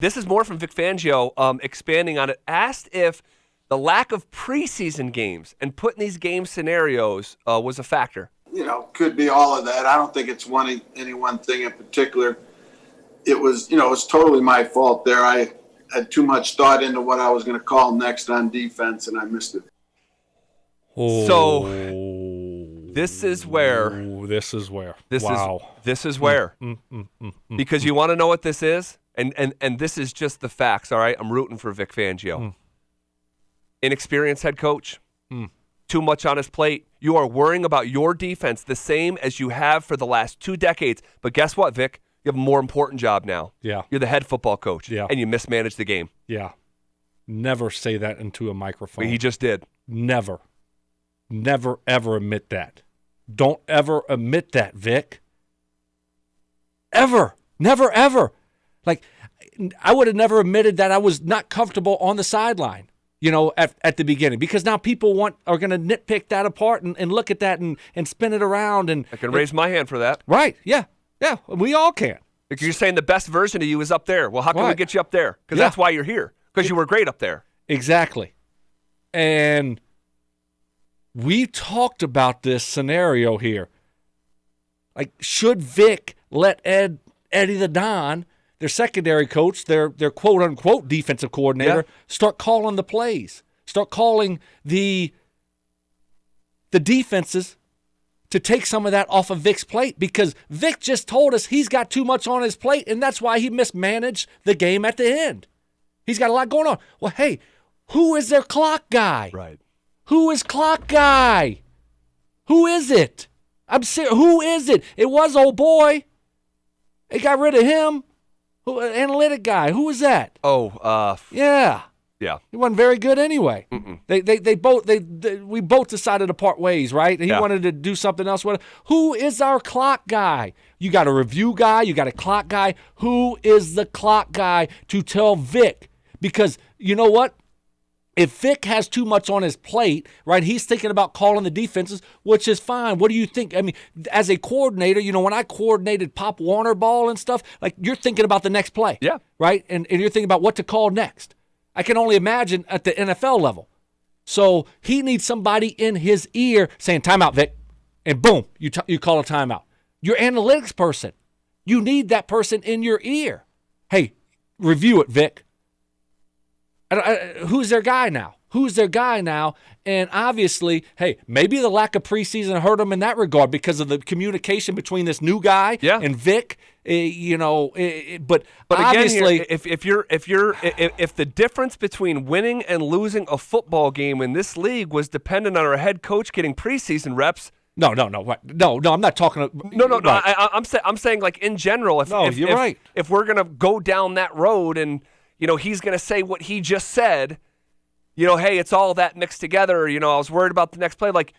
This is more from Vic Fangio, expanding on it. Asked if the lack of preseason games and putting these game scenarios was a factor. Could be all of that. I don't think it's any one thing in particular. It was totally my fault there. I had too much thought into what I was going to call next on defense, and I missed it. Oh. So this is where. This is where. Because you want to know what this is? And this is just the facts, all right? I'm rooting for Vic Fangio. Inexperienced head coach. Too much on his plate. You are worrying about your defense the same as you have for the last 2 decades. But guess what, Vic? You have a more important job now. Yeah. You're the head football coach. Yeah. And you mismanaged the game. Yeah. Never say that into a microphone. He just did. Never. Never, ever admit that. Don't ever admit that, Vic. Ever. Never, ever. Like, I would have never admitted that I was not comfortable on the sideline, at the beginning, because now people are going to nitpick that apart and look at that and spin it around. And I can raise my hand for that. Right, yeah, we all can. Like you're saying the best version of you is up there. Well, how can we get you up there? Because that's why you're here, because you were great up there. Exactly. And we talked about this scenario here. Like, should Vic let Eddie the Don, their secondary coach, their quote-unquote defensive coordinator, start calling the plays, start calling the defenses to take some of that off of Vic's plate? Because Vic just told us he's got too much on his plate, and that's why he mismanaged the game at the end. He's got a lot going on. Well, hey, who is their clock guy? Right. Who is clock guy? Who is it? I'm serious. Who is it? It was old boy. They got rid of him. Analytic guy. Who was that? Yeah. He wasn't very good anyway. We both decided to part ways, right? He wanted to do something else. Who is our clock guy? You got a review guy. You got a clock guy. Who is the clock guy to tell Vic? Because you know what? If Vic has too much on his plate, right, he's thinking about calling the defenses, which is fine. What do you think? I mean, as a coordinator, when I coordinated Pop Warner ball and stuff, like, you're thinking about the next play. Yeah. Right? And you're thinking about what to call next. I can only imagine at the NFL level. So he needs somebody in his ear saying, timeout, Vic. And boom, you call a timeout. Your analytics person, you need that person in your ear. Hey, review it, Vic. Who's their guy now? And obviously, hey, maybe the lack of preseason hurt them in that regard because of the communication between this new guy and Vic. But obviously, again, if the difference between winning and losing a football game in this league was dependent on our head coach getting preseason reps. No. I'm not talking. No. Right. I'm saying, like, in general. You're right. If we're gonna go down that road and he's going to say what he just said, hey, it's all that mixed together. I was worried about the next play. Like,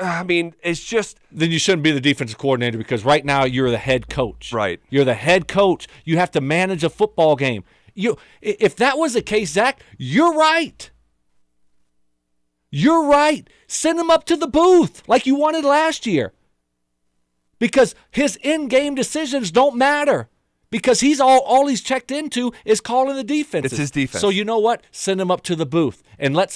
I mean, it's just. Then you shouldn't be the defensive coordinator, because right now you're the head coach. Right. You're the head coach. You have to manage a football game. If that was the case, Zach, you're right. You're right. Send him up to the booth like you wanted last year, because his in-game decisions don't matter. Because he's all he's checked into is calling the defense. It's his defense. So you know what? Send him up to the booth and let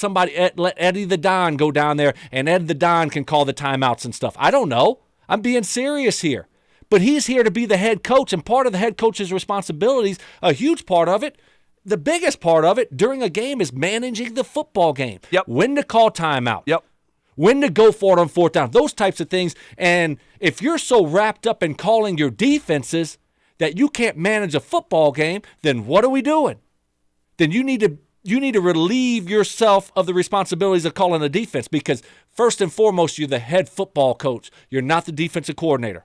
Eddie the Don go down there, and Ed the Don can call the timeouts and stuff. I don't know. I'm being serious here. But he's here to be the head coach, and part of the head coach's responsibilities, a huge part of it, the biggest part of it during a game, is managing the football game. Yep. When to call timeout. Yep. When to go for it on fourth down. Those types of things. And if you're so wrapped up in calling your defenses that you can't manage a football game, then what are we doing? Then you need to relieve yourself of the responsibilities of calling a defense, because first and foremost, you're the head football coach. You're not the defensive coordinator.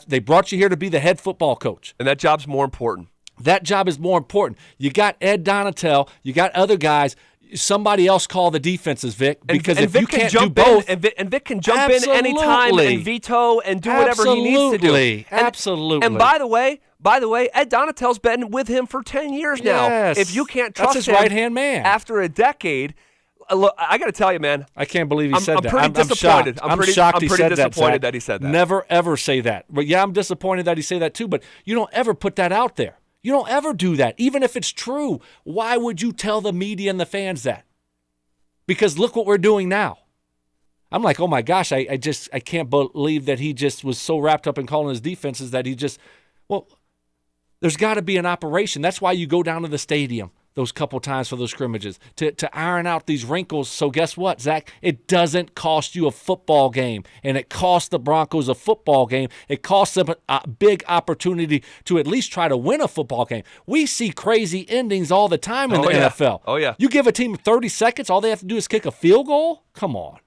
They brought you here to be the head football coach. And that job's more important. That job is more important. You got Ed Donatel. You got other guys. Somebody else call the defenses, Vic, because if you can't do both. And Vic can jump in anytime and veto and do whatever he needs to do. Absolutely. And by the way, Ed Donatel's been with him for 10 years now. Yes. If you can't trust That's him his right-hand man. after a decade, look, I got to tell you, man. I can't believe he said that. I'm pretty disappointed. I'm shocked he said disappointed that he said that. Never, ever say that. But yeah, I'm disappointed that he said that too, but you don't ever put that out there. You don't ever do that. Even if it's true, why would you tell the media and the fans that? Because look what we're doing now. I'm like, oh my gosh, I can't believe that he just was so wrapped up in calling his defenses that he just, well, there's got to be an operation. That's why you go down to the stadium those couple times for those scrimmages, to iron out these wrinkles. So guess what, Zach? It doesn't cost you a football game, and it cost the Broncos a football game. It cost them a big opportunity to at least try to win a football game. We see crazy endings all the time in the NFL. Oh, yeah. You give a team 30 seconds, all they have to do is kick a field goal? Come on.